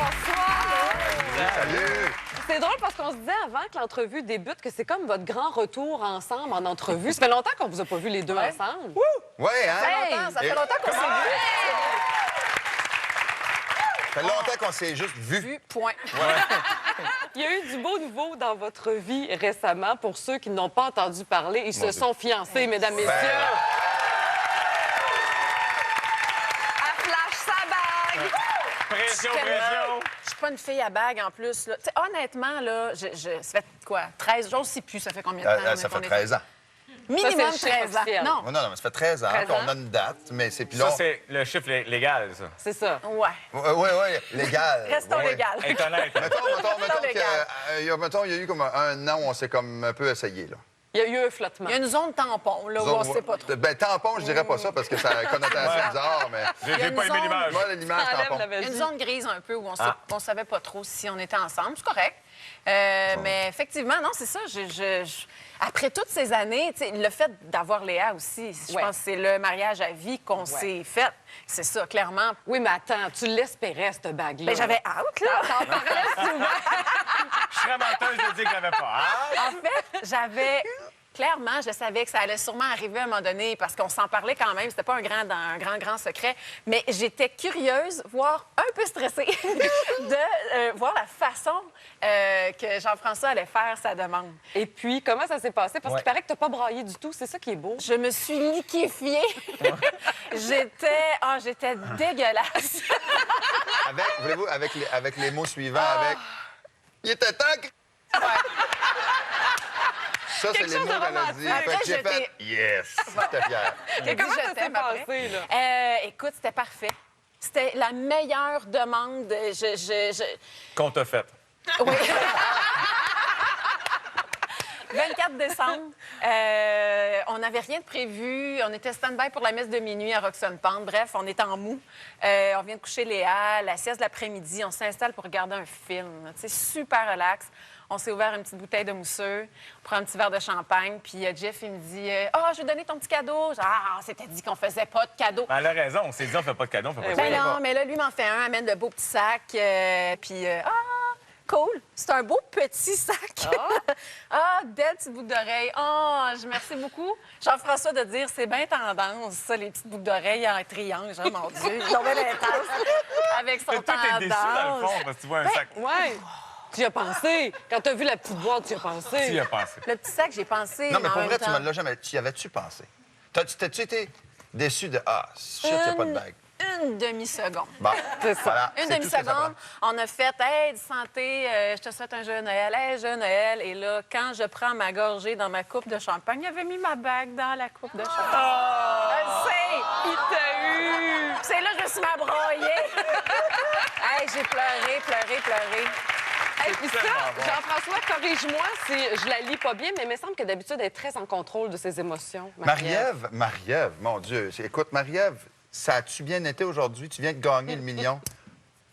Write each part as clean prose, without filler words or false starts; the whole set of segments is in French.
Bonsoir! Salut! C'est drôle parce qu'on se disait avant que l'entrevue débute que c'est comme votre grand retour ensemble en entrevue. Ça fait longtemps qu'on vous a pas vus les deux ensemble. Oui, hein? Ça fait longtemps qu'on s'est vus. Ça fait longtemps qu'on s'est juste vu. Point. Il y a eu du beau nouveau dans votre vie récemment. Pour ceux qui n'ont pas entendu parler, ils se sont fiancés, mesdames, messieurs. À Flash sa bague! Pression, Je pression. suis pas une fille à bague en plus. Là. Tu sais, honnêtement, là, ça fait quoi? 13 jours, je sais plus, ça fait combien de temps? Ça fait 13 ans. Minimum Ça, c'est le chiffre 13 ans. officiel. Non. Non, non, mais ça fait 13 ans 13 qu'on ans. a une date, mais c'est... Puis Ça, là, c'est le chiffre légal, ça. C'est ça. Ouais. Oui, légal. Restons Ouais, ouais. légal. Être honnête. Mettons légal. qu'il y a eu comme un an où on s'est comme un peu essayé, là. Il y a eu un flottement. Il y a une zone tampon, là, où on sait pas trop. Ben, tampon, je dirais pas ça, parce que ça a une connotation bizarre, mais... Il y a J'ai une pas aimé zone- l'image. Moi, l'image Ça enlève tampon. la Il y a magie. une zone grise un peu où on savait pas trop si on était ensemble. C'est correct. Mais effectivement, non, c'est ça. Après toutes ces années, tu sais, le fait d'avoir Léa aussi, je Ouais. pense que c'est le mariage à vie qu'on s'est fait. C'est ça, clairement. Oui, mais attends, tu l'espérais, cette bague-là. Ben, j'avais hâte, là. T'en parlais souvent. Je serais menteuse de dire que j'avais pas. En fait, j'avais... Clairement, je savais que ça allait sûrement arriver à un moment donné parce qu'on s'en parlait quand même. C'était pas un grand secret. Mais j'étais curieuse, voire un peu stressée, de voir la façon que Jean-François allait faire sa demande. Et puis, comment ça s'est passé? Parce Ouais. qu'il paraît que t'as pas braillé du tout. C'est ça qui est beau. Je me suis liquéfiée. J'étais dégueulasse. Voulez-vous, avec les mots suivants, avec... Il était temps que... Ça, c'est Quelque les mots chose de qu'elle a dit. romantique. Fait que j'ai Après, fait... Yes! J'étais fier. J'ai dit Comment je ça s'est t'aime après. passé, là? Écoute, c'était parfait. C'était la meilleure demande. Qu'on t'a fait. Oui. 24 décembre, on n'avait rien de prévu. On était stand-by pour la messe de minuit à Roxane Pente. Bref, on est en mou. On vient de coucher Léa, la sieste de l'après-midi. On s'installe pour regarder un film. Tu sais, super relax. On s'est ouvert une petite bouteille de mousseux, on prend un petit verre de champagne, puis Jeff, il me dit « Ah, je vais donner ton petit cadeau. » Genre, « Ah, c'était dit qu'on faisait pas de cadeau. » Ben, elle a raison. On s'est dit, on fait pas de cadeau, on fait pas de Ben cadeau. non, mais là, lui m'en fait un, amène de beaux petits sacs, puis cool, c'est un beau petit sac. Ah, belle petite boucle d'oreille. Merci beaucoup. Jean-François de dire, c'est bien tendance, ça, les petites boucles d'oreilles en triangle. Genre, mon Dieu, il tombait intense avec son Mais toi, t'es déçu, dans le tendance. fond, parce que tu vois un sac. Ouais. Tu y as pensé. Quand t'as vu la petite boîte, tu y as pensé. Tu y as pensé. Le petit sac, j'ai pensé, Non, mais en pour même vrai, tu temps, me l'as jamais... Tu y avais-tu pensé? T'as-tu été déçu de... Ah, shit, il n'y a pas de bague. une demi-seconde. Bon, C'est ça. voilà, Une c'est tout ce que ça demi-seconde, prend. on a fait « Hey, santé, je te souhaite un joyeux Noël. Hey, joyeux Noël. » Et là, quand je prends ma gorgée dans ma coupe de champagne, il avait mis ma bague dans la coupe de champagne. Je sais! Il t'a eu. C'est là que je me suis m'abroyée. Hey, j'ai pleuré. Hey, puis ça, tellement bon. Jean-François, corrige-moi si je la lis pas bien, mais il me semble que d'habitude, elle est très en contrôle de ses émotions. Marie-Ève, mon Dieu. Écoute, Marie-Ève, ça a-tu bien été aujourd'hui? Tu viens de gagner le million.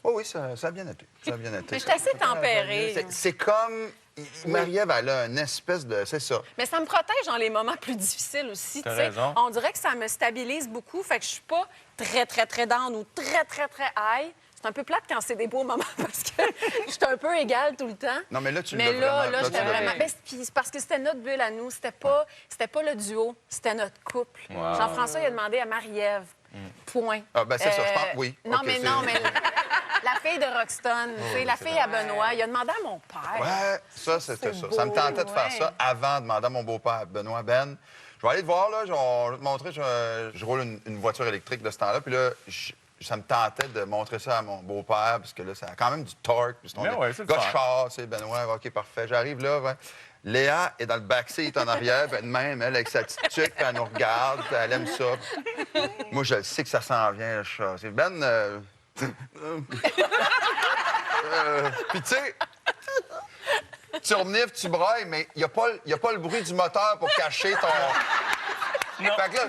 Oh oui, ça a bien été. Ça a bien été. Mais je suis assez tempérée. C'est comme... Marie-Ève, elle a une espèce de... C'est ça. Mais ça me protège dans les moments plus difficiles aussi. T'as tu sais. raison. On dirait que ça me stabilise beaucoup. Fait que je suis pas très down ou très high. C'est un peu plate quand c'est des beaux moments parce que je suis un peu égale tout le temps. Non, mais là, tu Mais l'as là, vraiment. j'étais tu l'as vraiment. vu. Ben, c'est parce que c'était notre bulle à nous. C'était pas le duo, c'était notre couple. Wow. Jean-François, il a demandé à Marie-Ève. Point. Ah, ben, c'est ça, je pense, oui. Non, OK, mais c'est- non, mais la fille de Roxton, tu sais, la fille à Benoît, il a demandé à mon père. Ouais, ça, c'était C'est ça. beau, Ça me tentait de faire ouais. ça avant de demander à mon beau-père, Benoît Ben. Je vais aller te voir, là. Je vais te montrer. Je roule une voiture électrique de ce temps-là. Puis là, ça me tentait de montrer ça à mon beau-père, parce que là, ça a quand même du torque. Puis Mais ouais, c'est le gars fun. char, c'est Benoît. OK, parfait. J'arrive là. Ouais. Léa est dans le backseat en arrière, puis elle-même, elle, avec sa petite tuque, puis elle nous regarde, puis elle aime ça. Moi, je sais que ça s'en vient, le chat. C'est Ben... Puis tu sais, tu renifles, tu brailles, mais il n'y a pas le bruit du moteur pour cacher ton... Non. Fait que là...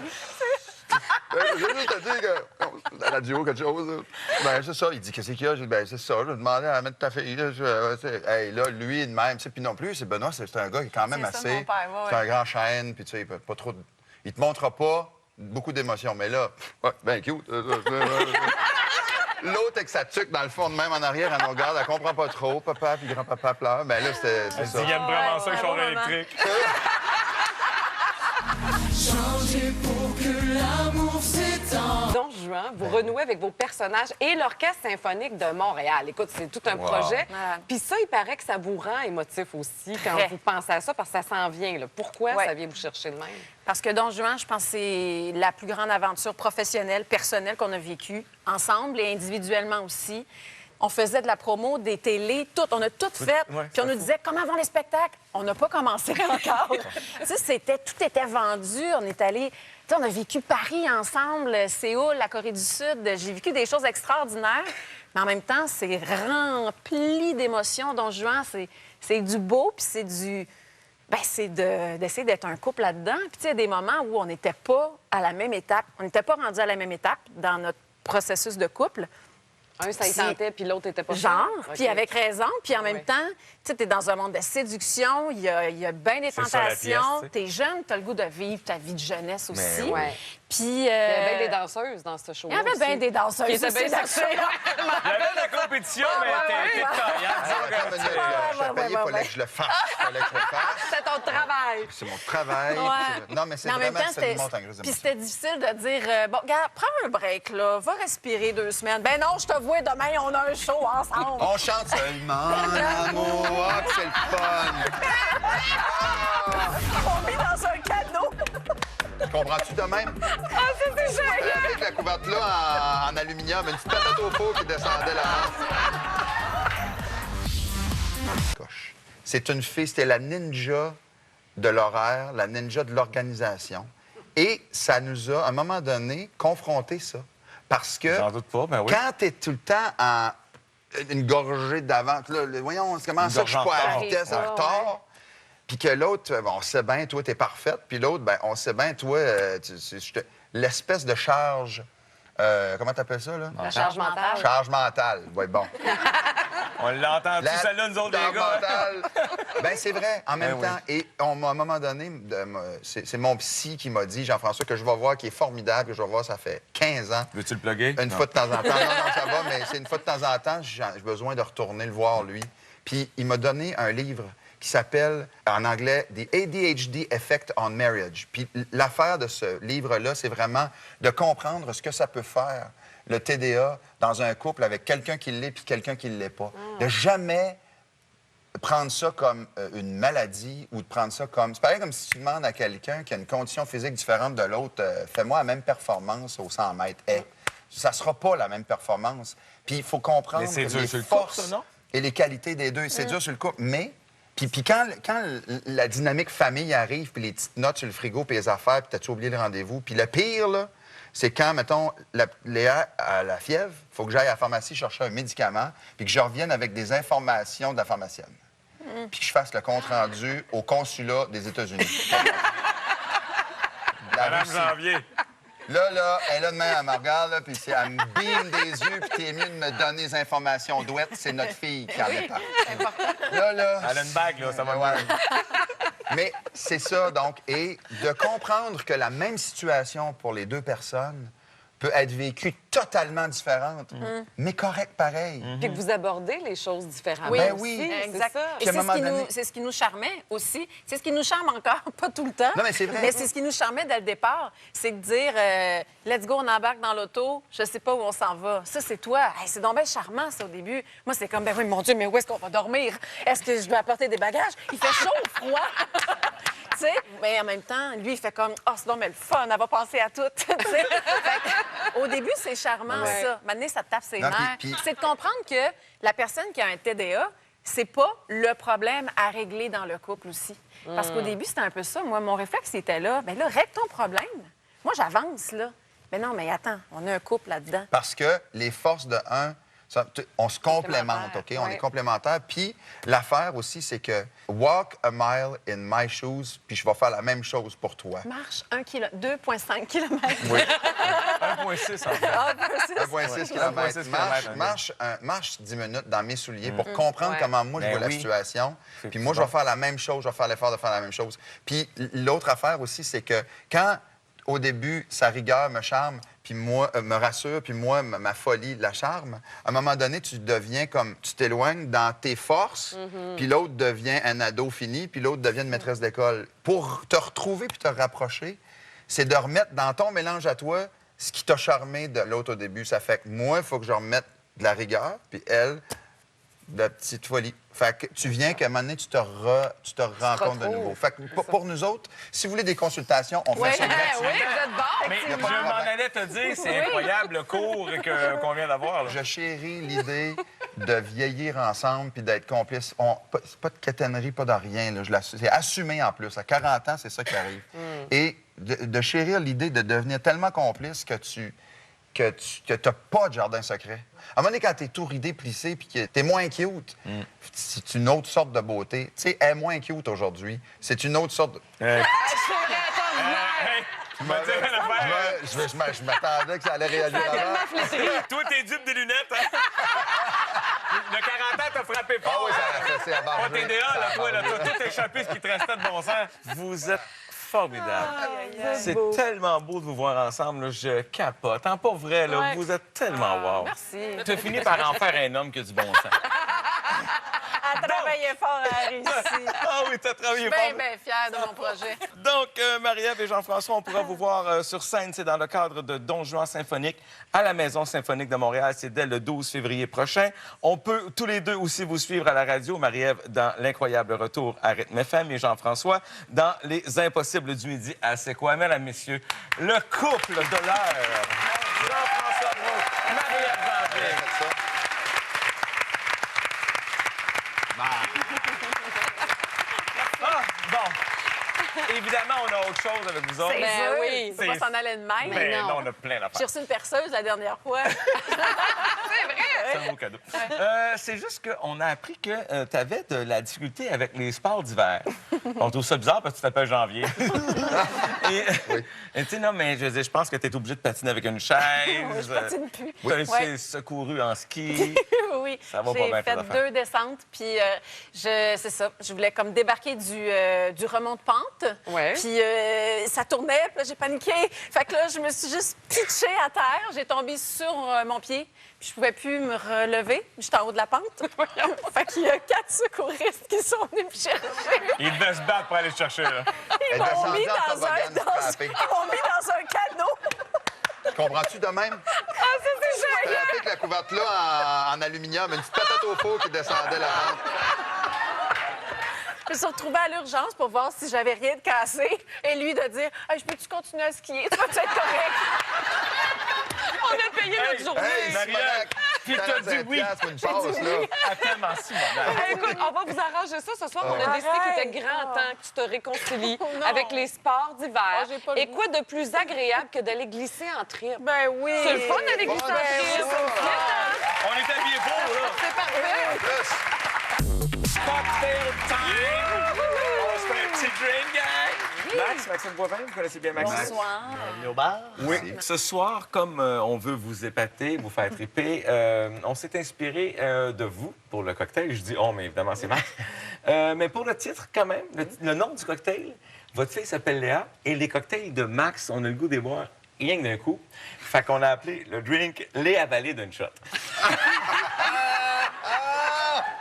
Je veux juste te dire que... À la radio, quelque chose, là. Ben, c'est ça. Il dit, qu'est-ce qu'il y a? J'ai dit, ben, c'est ça. Je vais demander à mettre ta fille, là. Hey, là, lui, de même. Tu sais, puis non plus, c'est Benoît, c'est un gars qui est quand même C'est ça, assez... mon père, ouais, C'est un ouais. grand chêne, puis tu sais, il peut pas trop... Il te montrera pas beaucoup d'émotions, mais là, ouais, ben cute. L'autre avec sa tuque dans le fond de même en arrière, elle nous regarde, elle comprend pas trop. Papa puis grand-papa pleure. Ben là, c'est Il ça. aime vraiment ça, le ouais, char bon moment. électrique. Changer pour que l'amour s'étend. Don Juan, vous renouez avec vos personnages et l'Orchestre symphonique de Montréal. Écoute, c'est tout un projet. Ouais. Puis ça, il paraît que ça vous rend émotif aussi quand Très. vous pensez à ça, parce que ça s'en vient. Là. Pourquoi Ouais. ça vient vous chercher de même? Parce que Don Juan, je pense que c'est la plus grande aventure professionnelle, personnelle qu'on a vécue, ensemble et individuellement aussi. On faisait de la promo, des télés, tout. On a tout fait. ouais, Puis on c'est nous fou. disait, comment vont les spectacles? On n'a pas commencé encore. Tu sais, tout était vendu. On est allé... Tu sais, on a vécu Paris ensemble, Séoul, la Corée du Sud. J'ai vécu des choses extraordinaires. Mais en même temps, c'est rempli d'émotions. Don Juan, c'est du beau, puis c'est du... Bien, c'est d'essayer d'être un couple là-dedans. Puis, tu sais, il y a des moments où on n'était pas à la même étape. On n'était pas rendu à la même étape dans notre processus de couple. Un, ça y Si- tentait, puis l'autre était pas Genre, sûr. puis OK. avec raison. Puis en même Ouais. temps, tu sais, t'es dans un monde de séduction, il y a bien des C'est ça, la tentations. pièce, tu sais. T'es jeune, t'as le goût de vivre ta vie de jeunesse aussi. oui. Ouais. Puis... Il y avait bien des danseuses dans ce show-là. Il y avait bien aussi. des danseuses. Qui étaient bien aussi, sexy. Il y avait de la compétition, mais t'es Ah, taillante. comme je suis payé, il fallait que je le fasse. Fallait que je le fasse. C'est ton travail. C'est mon travail. Ouais. Non, mais c'est Mais en même vraiment, temps, ça nous montre un gros puis émotion. c'était difficile de dire, bon, regarde, prends un break, là, va respirer 2 semaines. Ben non, je te vois, demain, on a un show ensemble. On chante seulement l'amour, ah, que c'est le fun. On vit dans un canot. Comprends-tu de même? Ah, ça, c'est génial. Avec la couverture-là en aluminium, une petite patate au pot qui descendait là. Coche. C'est une fille, c'était la ninja de l'horaire, la ninja de l'organisation. Et ça nous a, à un moment donné, confronté ça. Parce que J'en doute pas, ben oui. quand tu es tout le temps en une gorgée d'avance, là, voyons, comment Une ça que je suis gorgée en pas à retard. vitesse, en Ouais. retard? Puis que l'autre, bon, on sait bien, toi, t'es parfaite. Puis l'autre, ben, on sait bien, toi, l'espèce de charge, comment t'appelles ça, là? La charge mentale. Charge mentale. Oui, bon. On l'entend tout celle-là, nous autres, les charge gars. mentale. Ben c'est vrai, en même Ben temps. Et à un moment donné, c'est mon psy qui m'a dit, Jean-François, que je vais voir, qui est formidable, que je vais voir, ça fait 15 ans. Veux-tu le plugger? Une fois de temps en temps. Non, ça va, mais c'est une fois de temps en temps, j'ai besoin de retourner le voir, lui. Puis il m'a donné un livre qui s'appelle, en anglais, The ADHD Effect on Marriage. Puis l'affaire de ce livre-là, c'est vraiment de comprendre ce que ça peut faire, le TDA, dans un couple avec quelqu'un qui l'est puis quelqu'un qui ne l'est pas. De jamais prendre ça comme une maladie ou de prendre ça comme... C'est pareil comme si tu demandes à quelqu'un qui a une condition physique différente de l'autre, fais-moi la même performance au 100 mètres. Ça sera pas la même performance. Puis il faut comprendre Mais c'est que dur les sur le couple, forces ça, non? et les qualités des deux. C'est dur sur le couple, mais... Puis quand la dynamique famille arrive, puis les petites notes sur le frigo, puis les affaires, puis t'as-tu oublié le rendez-vous? Puis le pire, là, c'est quand, mettons, Léa a la fièvre, il faut que j'aille à la pharmacie chercher un médicament, puis que je revienne avec des informations de la pharmacienne. Puis que je fasse le compte-rendu au consulat des États-Unis. La Madame Russie. Janvier. Là, elle est là demain, elle me regarde, là, puis elle me bime des yeux, puis t'es mieux de me donner les informations douettes, c'est notre fille qui en est pas. Là. Elle a une bague, là, ça va Ouais. bien. Mais c'est ça, donc, et de comprendre que la même situation pour les deux personnes peut être vécue totalement différente, mais correct pareil. Puis que vous abordez les choses différemment. Oui, Ben aussi, oui. c'est Exact. ça. Et Puis à un c'est moment donné- c'est ce qui nous charmait aussi. C'est ce qui nous charme encore, pas tout le temps. Non, mais c'est vrai. Mais c'est ce qui nous charmait dès le départ. C'est de dire, let's go, on embarque dans l'auto, je sais pas où on s'en va. Ça, c'est toi. Hey, c'est donc bien charmant, ça, au début. Moi, c'est comme, ben oui, mon Dieu, mais où est-ce qu'on va dormir? Est-ce que je dois apporter des bagages? Il fait chaud ou froid? Tu sais, mais en même temps, lui, il fait comme, oh, c'est donc mais le fun, elle va penser à tout. Tu sais? Fait que, au début, c'est charmant, Ouais. ça. Maintenant, ça te tape ses Non, nerfs. puis- C'est de comprendre que la personne qui a un TDA, c'est pas le problème à régler dans le couple aussi. Parce qu'au début, c'était un peu ça. Moi, mon réflexe, il était là. Bien là, règle ton problème. Moi, j'avance, là. Mais non, mais attends, on a un couple là-dedans. Parce que les forces de un, on se complémente, OK? On Ouais. est complémentaires. Puis l'affaire aussi, c'est que walk a mile in my shoes, puis je vais faire la même chose pour toi. Marche 2,5 km. Oui. 1,6 en fait. 1,6 km. 1,6 kilomètres, Marche 10 minutes dans mes souliers pour comprendre Ouais. comment moi je Ben vois la oui. situation. Puis C'est moi, je vais bon. faire la même chose, je vais faire l'effort de faire la même chose. Puis l'autre affaire aussi, c'est que quand au début, sa rigueur me charme, puis moi, me rassure, puis moi, ma folie la charme. À un moment donné, tu deviens comme... Tu t'éloignes dans tes forces, puis l'autre devient un ado fini, puis l'autre devient une maîtresse d'école. Pour te retrouver puis te rapprocher, c'est de remettre dans ton mélange à toi ce qui t'a charmé de l'autre au début. Ça fait que moi, il faut que je remette de la rigueur, puis elle, de la petite folie. Fait que tu viens qu'à un moment donné, tu te rencontres de nouveau. Fait que pour nous autres, si vous voulez des consultations, on fait ça gratuit. Oui, vous êtes bon. Mais y a je pas de m'en problème. allais te dire, c'est incroyable le cours qu'on vient d'avoir. là. Je chéris l'idée de vieillir ensemble puis d'être complices. C'est pas de caténerie, pas de rien. Là. C'est assumé en plus. À 40 ans, c'est ça qui arrive. Et de chérir l'idée de devenir tellement complice que tu n'as pas de jardin secret. À un moment donné, quand tu es tout ridé, plissé, puis que tu es moins cute, c'est une autre sorte de beauté. Tu sais, elle est moins cute aujourd'hui. C'est une autre sorte de... Hey, Je tu m'as dit une affaire. je m'attendais que ça allait réagir avant. Toi, t'es dupe des lunettes, hein? Le 40 ans t'a frappé Ah fort. oui, hein? c'est abargé. Pas TDA, là, Ça toi, là. abargé. T'as tout échappé ce qui te restait de bon sens. Vous êtes formidable. C'est beau. tellement beau de vous voir ensemble, là. Je capote. En pas vrai, là, Ouais. vous êtes tellement wow. Merci. Tu as fini par en faire un homme qui a du bon sens. Elle travaillait fort, elle a réussi. Ah oui, t'as travaillé Bien, fort. bien fière de mon projet. Donc, Marie-Ève et Jean-François, on pourra vous voir sur scène. C'est dans le cadre de Don Juan symphonique à la Maison symphonique de Montréal. C'est dès le 12 février prochain. On peut tous les deux aussi vous suivre à la radio. Marie-Ève dans L'incroyable retour à Rythme FM et Jean-François dans Les Impossibles du midi à C'est quoi, mesdames, messieurs, le couple de l'heure. Jean-François Brault, Marie-Ève Janvier. Ah, bon. Évidemment, on a autre chose avec vous autres. C'est Ben sûr. oui. On va s'en aller de même. Ben non. non, on a plein J'ai d'affaires. reçu une perceuse la dernière fois. C'est un beau cadeau. C'est juste qu'on a appris que tu avais de la difficulté avec les sports d'hiver. On trouve ça bizarre parce que tu t'appelles Janvier. Et tu sais, non, mais je veux dire, je pense que tu es obligé de patiner avec une chaise. Je patine plus. Tu as Ouais. secouru en ski. Oui, Ça va pas j'ai bien, tes fait affaires. 2 descentes, puis c'est ça. Je voulais comme débarquer du remont de pente. Ouais. Puis ça tournait, puis là, j'ai paniqué. Fait que là, je me suis juste pitchée à terre. J'ai tombé sur mon pied, puis je pouvais plus me relever. J'étais en haut de la pente. Fait qu'il y a 4 secouristes qui sont venus me chercher. Il devait se battre pour aller te chercher. Là. Ils Elle m'ont descendait mis en dans toboggan, un frappé. canot. Comprends-tu de même? Ah, ça, c'est génial! Avec la couverte-là en aluminium, une petite patate au four qui descendait la pente. Je me suis retrouvée à l'urgence pour voir si j'avais rien de cassé. Et lui de dire hey, je peux-tu continuer à skier? Tu vas être correct? On a payé notre journée. Hey, Marie-Ève, puis t'as dit oui. pour une passe, là. Ah, tellement Simone. Hey, écoute, on va vous arranger ça ce soir. On a décidé qu'il était grand temps que tu te réconcilies avec les sports d'hiver. j'ai pas le Et goût. quoi de plus agréable que d'aller glisser en trip? Ben oui! C'est le fun d'aller glisser en trip. On est habillés beaux, là. C'est parfait. Cocktail time! On se fait un petit drink, gang! Max, Maxime Boivin, vous connaissez bien Maxime? Bonsoir. Oui. Ce soir, comme on veut vous épater, vous faire triper, on s'est inspiré de vous pour le cocktail. Je dis « on », mais évidemment, c'est Max. Mais pour le titre, quand même, le nom du cocktail, votre fille s'appelle Léa, et les cocktails de Max, on a le goût des boire rien que d'un coup. Fait qu'on a appelé le drink « Léa avalé d'une shot ».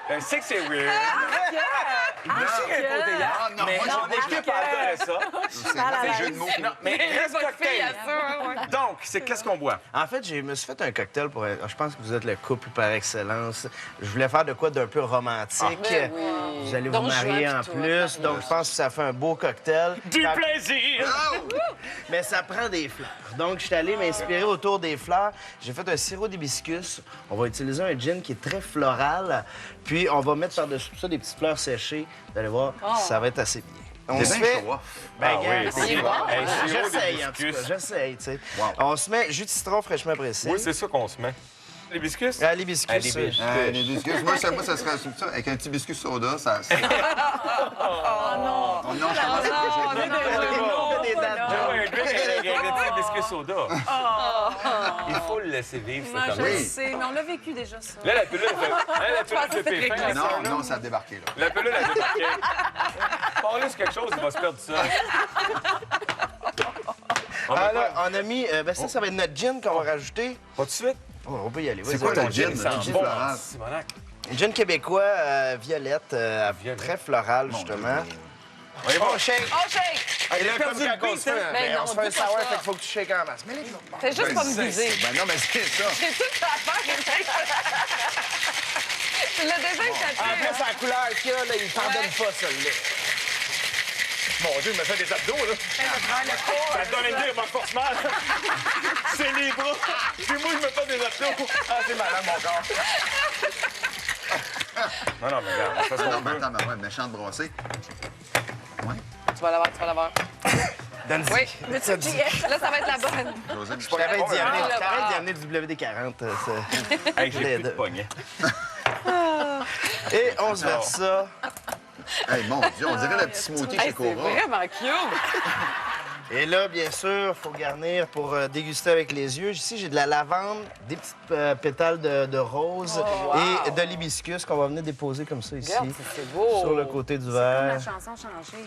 Je sais que c'est weird. Moi aussi, il y a un côté hier, Ah, non, mais moi, mon équipe adorait ça. C'est un jeu de mots. Non, mais reste Votre fille cocktail. a ça, ouais. Donc, c'est qu'est-ce qu'on boit? En fait, je me suis fait un cocktail pour. Je pense que vous êtes le couple par excellence. Je voulais faire de quoi d'un peu romantique. Ben Vous allez vous Don marier Juan, en puis toi, plus, donc je pense que ça fait un beau cocktail. Du Quand- plaisir! Mais ça prend des fleurs. Donc, je suis allé m'inspirer autour des fleurs. J'ai fait un sirop d'hibiscus. On va utiliser un gin qui est très floral. Puis, on va mettre par-dessus tout ça des petites fleurs séchées. Vous allez voir, ça va être assez bien. On C'est se bien fait... show-off. Ben, Ah regarde, oui, c'est c'est bon. bon. Hey, sirop J'essaye, en tout d'hibiscus. cas. J'essaye, tu sais. On se met jus de citron fraîchement pressé. Oui, c'est ça qu'on se met. L'hibiscus? Ah, l'hibiscus. l'hibiscus. Les biscuits, moi, ça serait ça, avec un petit biscuit soda, ça... Oh non! Oh non, je pense que j'ai... On fait des dates. Oui, un drink avec un petit biscuit soda. Il faut le laisser vivre, Moi, ça, je comme le Oui. sais, mais on l'a vécu déjà, ça. Là, la pilule, fait pépin. Non, ça a débarqué, là. La pilule, a débarqué. Parlez sur quelque chose, il va se perdre ça. Alors, on a mis... ça va être notre gin qu'on va rajouter. Pas tout de suite? Oh, on peut y aller. C'est Vas-y, quoi on ton gin? va- Le gin Bon, floral? Simonac. Un gin québécois, violette, très floral, justement. On y va. On shake! Oh, shake! Et là, perdu comme le quand on beat, se fait, hein? Ben non, on se fait un dis pas sour, ça. fait qu'il faut que tu shakes en masse. Mais les Fais juste pas me viser. Ben non, mais c'est ça. C'est toute ta affaire. Tu l'as déjà échappé. En plus, la couleur qu'il y a, là, il pardonne pas, celle-là. Mon Dieu, il me fait des abdos, là. Ça te donne une idée, moi, force mal. C'est les bras. C'est moi qui me fais des abdos. Ah, c'est malade, mon corps. Non, mais regarde, on fait ce Non, qu'on mais veut. attends, mais ouais, méchante brossée. Ouais. Tu vas l'avoir, tu vas l'avoir. Donne-y. Oui. Là, ça va être la bonne. José Je t'arrête d'y amener, Ah, t'arrêtes d'y amener du WD-40. Hey, j'ai plus de poignet. Et on se verse ça. Hey, mon Dieu, on dirait le petit smoothie chez Hey, c'est Cora. vraiment cute. Et là, bien sûr, il faut garnir pour déguster avec les yeux. Ici, j'ai de la lavande, des petites pétales de rose et de l'hibiscus qu'on va venir déposer comme ça ici. Regarde, c'est beau. Sur le côté du La verre. chanson changée.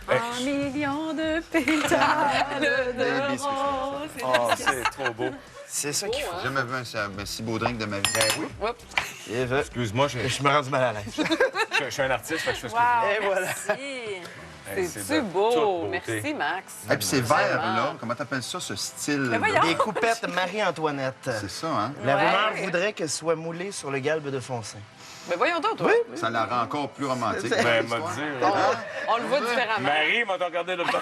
Un million de pétales de rose. Oh, c'est trop beau. C'est ça qu'il faut. J'ai jamais vu un si beau drink de ma vie. Ben oui. Oups. Et va- Excuse-moi, je me rends du mal à l'aise. je suis un artiste, fait que je fais ce que Wow, Et voilà. merci. C'est-tu de beau? toute beauté. Merci, Max. Et puis ces verres-là, comment t'appelles ça, ce style? voyons. Des coupettes Marie-Antoinette. C'est ça, hein? La Ouais. rumeur voudrait qu'elle soit moulée sur le galbe de Foncin. Mais voyons donc, toi. Ça la rend encore plus romantique. Ben, l'histoire. m'a dit. On le voit différemment. Marie m'a regardé le bas.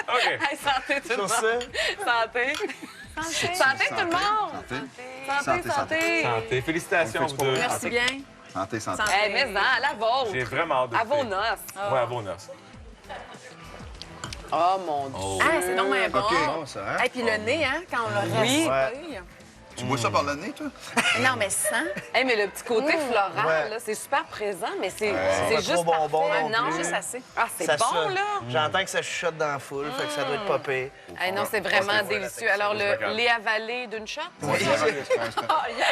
OK. Hey, santé, tout le Sur monde. ça, Santé. Santé, tout le monde. Santé. Santé, santé. Santé. Félicitations, vous deux. Merci bien. Santé, santé. Santé. Eh, mais à la vôtre. J'ai vraiment hâte de À vos goûter. noces. Ouais, à vos noces. Oh, mon Dieu. Ah, c'est donc bien bon. bon, ça, hein? Et puis le nez, hein, quand on le Oui. respire. Tu bois ça par le nez, toi? Non, mais sans. Hey, mais le petit côté floral, Ouais. là, c'est super présent, mais c'est pas juste trop bonbon parfait. non Non, plus. juste assez. Ah, c'est Ça bon, sonne. là. J'entends que ça chuchote dans la foule, fait que ça doit être popé. Hey, non, c'est vraiment délicieux. Alors, Je regarde. le lait avalé d'une shot? Oui, Ah, yes!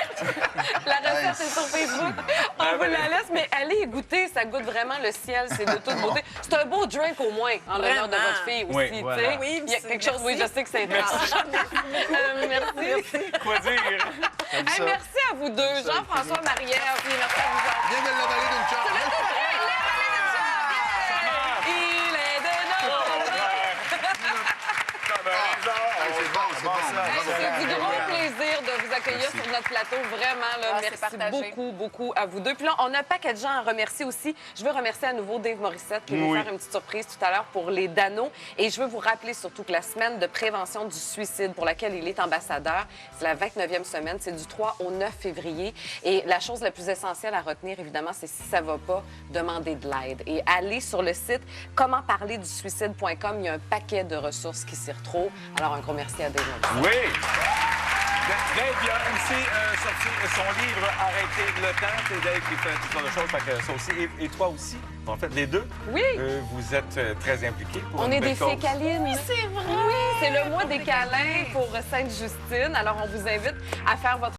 La recette est sur Facebook. On vous la laisse, mais allez y goûter. Ça goûte vraiment le ciel. C'est de toute beauté. C'est un beau drink au moins, en l'honneur de Vraiment. votre fille aussi. Oui, tu sais. voilà. Oui, Il y a c'est- quelque chose, oui, je merci. sais que c'est intéressant. Merci. Quoi dire? Hey, merci à vous deux, Jean-François, Marie-Ève. Puis merci à vous autres. Viens de l'avaler d'une chance. Il est de notre... C'est bon, c'est bon. C'est du gros plaisir de vous accueillir sur notre plateau. Vraiment, là, Ah, c'est merci partagé. beaucoup, beaucoup à vous deux. Puis là, on a un paquet de gens à remercier aussi. Je veux remercier à nouveau Dave Morissette qui va nous faire une petite surprise tout à l'heure pour les Dano. Et je veux vous rappeler surtout que la semaine de prévention du suicide pour laquelle il est ambassadeur, c'est la 29e semaine. C'est du 3 au 9 février. Et la chose la plus essentielle à retenir, évidemment, c'est si ça va pas, demandez de l'aide. Et allez sur le site commentparlerdusuicide.com. Il y a un paquet de ressources qui s'y retrouvent. Alors, un gros merci à Dave Morissette. Oui! Dave, il a aussi sorti son livre Arrêtez le temps. C'est Dave qui fait toutes sortes de choses. Fait que ça aussi. Et toi aussi. En fait, les deux. Oui. Vous êtes très impliqués pour On une est belle des cause. fécalines. Oui, c'est vrai. Oui, c'est le mois des câlins pour Sainte-Justine. Alors, on vous invite à faire votre